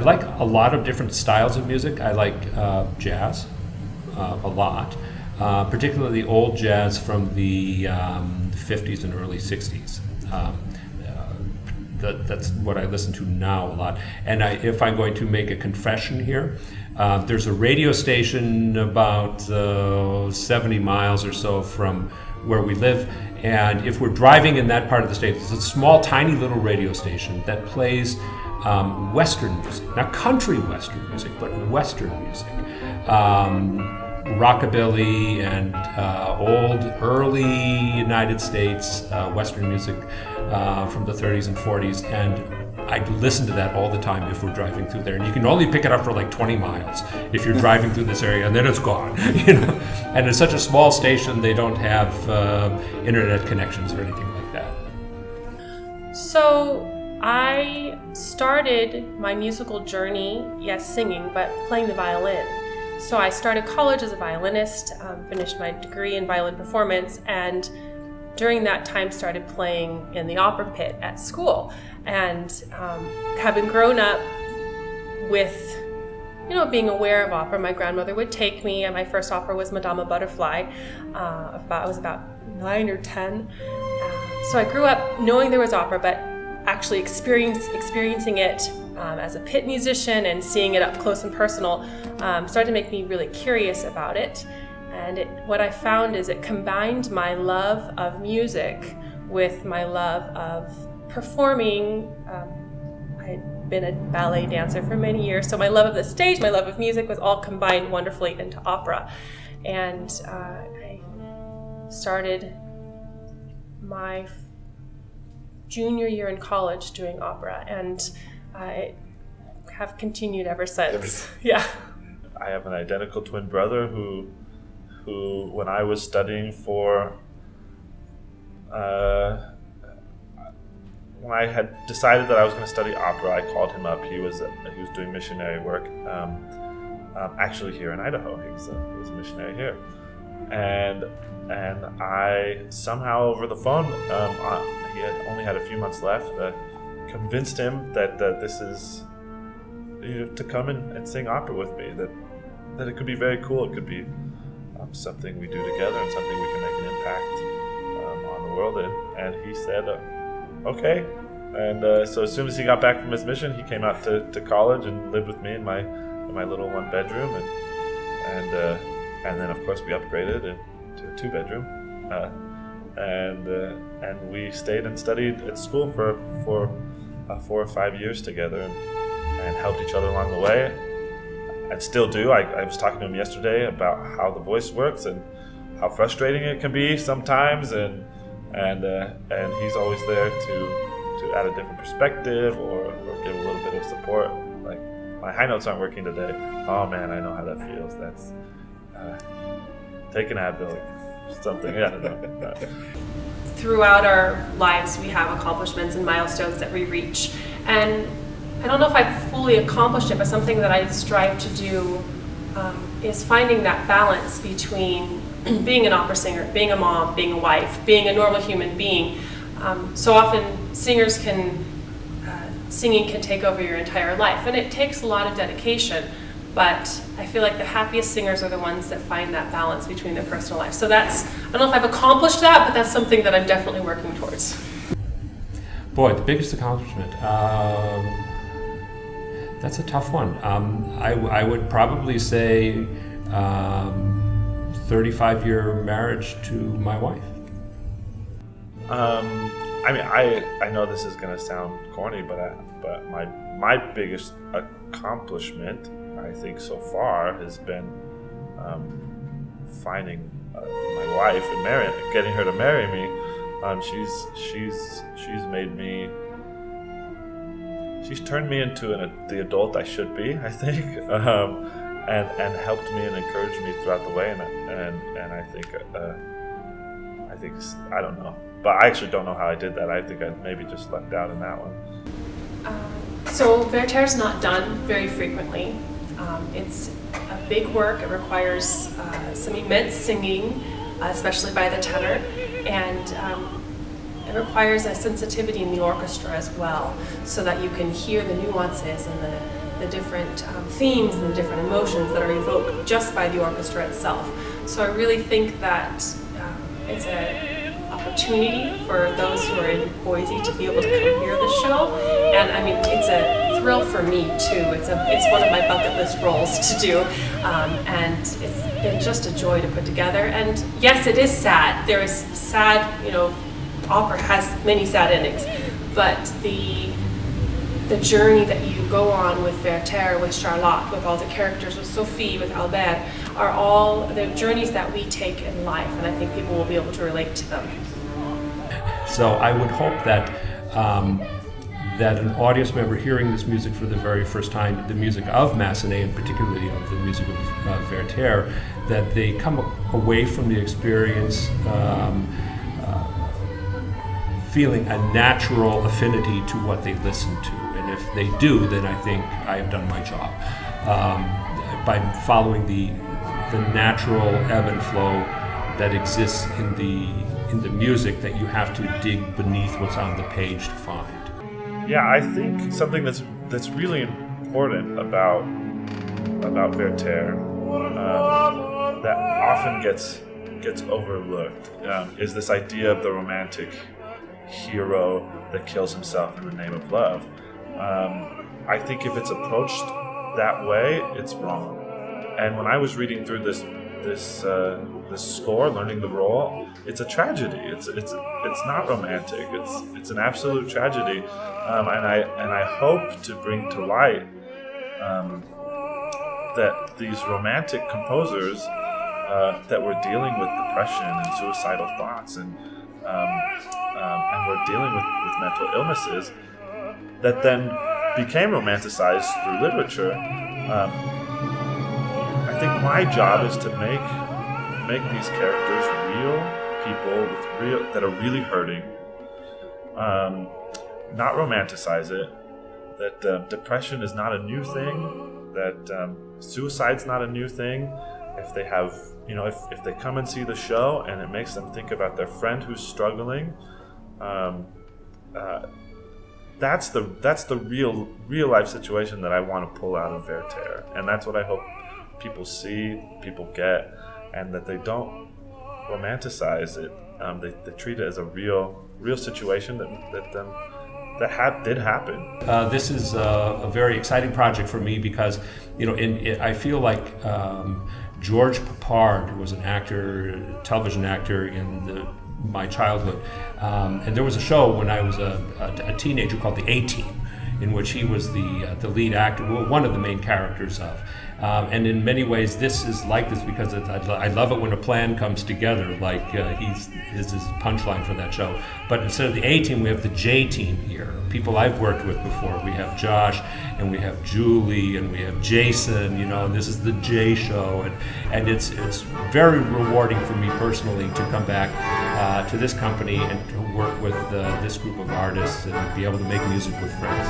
I like a lot of different styles of music. I like jazz a lot, particularly old jazz from the 50s and early 60s. That's what I listen to now a lot. And if I'm going to make a confession here, there's a radio station about 70 miles or so from where we live. And if we're driving in that part of the state, it's a small, tiny little radio station that plays Western music. Not country Western music, but Western music. Rockabilly and old, early United States Western music from the 30s and 40s. And I listen to that all the time if we're driving through there. And you can only pick it up for like 20 miles if you're driving through this area, and then it's gone. And it's such a small station, they don't have internet connections or anything like that. So I started my musical journey, yes, singing, but playing the violin. So I started college as a violinist, finished my degree in violin performance, and during that time started playing in the opera pit at school. And having grown up with, being aware of opera, my grandmother would take me, and my first opera was Madama Butterfly. I was about 9 or 10. So I grew up knowing there was opera, but actually experiencing it as a pit musician and seeing it up close and personal started to make me really curious about it. And what I found is it combined my love of music with my love of performing. I'd been a ballet dancer for many years, so my love of the stage, my love of music was all combined wonderfully into opera. And I started my junior year in college doing opera, and I have continued ever since. Yeah. I have an identical twin brother who when I was studying for when I had decided that I was going to study opera, I called him up. He was doing missionary work, actually here in Idaho. He was a missionary here, and I somehow over the phone, he had only had a few months left, convinced him that this is to come and sing opera with me. That it could be very cool. It could be something we do together and something we can make an impact on the world in. And he said, okay. And so as soon as he got back from his mission, he came out to college and lived with me in my little 1-bedroom. And then of course we upgraded to a 2-bedroom. And we stayed and studied at school for 4 or 5 years together and helped each other along the way. And still do. I was talking to him yesterday about how the voice works and how frustrating it can be sometimes, and he's always there to add a different perspective or give a little bit of support. Like, my high notes aren't working today. Oh man, I know how that feels. That's take an Advil or something. Yeah. No. Throughout our lives, we have accomplishments and milestones that we reach, and I don't know if I've fully accomplished it, but something that I strive to do is finding that balance between being an opera singer, being a mom, being a wife, being a normal human being. So often singing can take over your entire life, and it takes a lot of dedication, but I feel like the happiest singers are the ones that find that balance between their personal life. So I don't know if I've accomplished that, but that's something that I'm definitely working towards. Boy, the biggest accomplishment. That's a tough one. I would probably say 35-year marriage to my wife. I know this is going to sound corny, but my biggest accomplishment, I think so far, has been finding my wife and getting her to marry me. She's made me. She's turned me into the adult I should be, I think, and helped me and encouraged me throughout the way. And I think I don't know, but I actually don't know how I did that. I think I maybe just lucked out in that one. So Werther is not done very frequently. It's a big work. It requires some immense singing, especially by the tenor, and it requires a sensitivity in the orchestra as well, so that you can hear the nuances and the different themes and the different emotions that are evoked just by the orchestra itself. So I really think that it's an opportunity for those who are in Boise to be able to come hear the show. And I mean, it's a thrill for me too. It's one of my bucket list roles to do. And it's been just a joy to put together. And yes, it is sad. There is sad, opera has many sad endings, but the journey that you go on with Werther, with Charlotte, with all the characters, with Sophie, with Albert, are all the journeys that we take in life, and I think people will be able to relate to them. So I would hope that that an audience member hearing this music for the very first time, the music of Massenet, and particularly of the music of Werther, that they come away from the experience feeling a natural affinity to what they listen to. And if they do, then I think I have done my job. By following the natural ebb and flow that exists in the music that you have to dig beneath what's on the page to find. Yeah, I think something that's really important about Werther that often gets overlooked is this idea of the romantic hero that kills himself in the name of love. I think if it's approached that way, it's wrong. And when I was reading through this score, learning the role, it's a tragedy. It's not romantic. It's an absolute tragedy. And I hope to bring to light that these romantic composers that were dealing with depression and suicidal thoughts and were dealing with mental illnesses that then became romanticized through literature. I think my job is to make these characters real people that are really hurting, not romanticize it, that depression is not a new thing, that suicide's not a new thing. If they have, if they come and see the show and it makes them think about their friend who's struggling, that's the real life situation that I want to pull out of Werther, and that's what I hope people see, people get, and that they don't romanticize it. They treat it as a real situation that did happen. This is a very exciting project for me because, I feel like George Papard, who was an actor, television actor in my childhood, and there was a show when I was a teenager called The A-Team, in which he was the lead actor, one of the main characters of. And in many ways, this is like this because I love it when a plan comes together, like his punchline for that show. But instead of the A-Team, we have the J-Team here. People I've worked with before. We have Josh, and we have Julie, and we have Jason, and this is the J show. And it's very rewarding for me personally to come back to this company and to work with this group of artists and be able to make music with friends.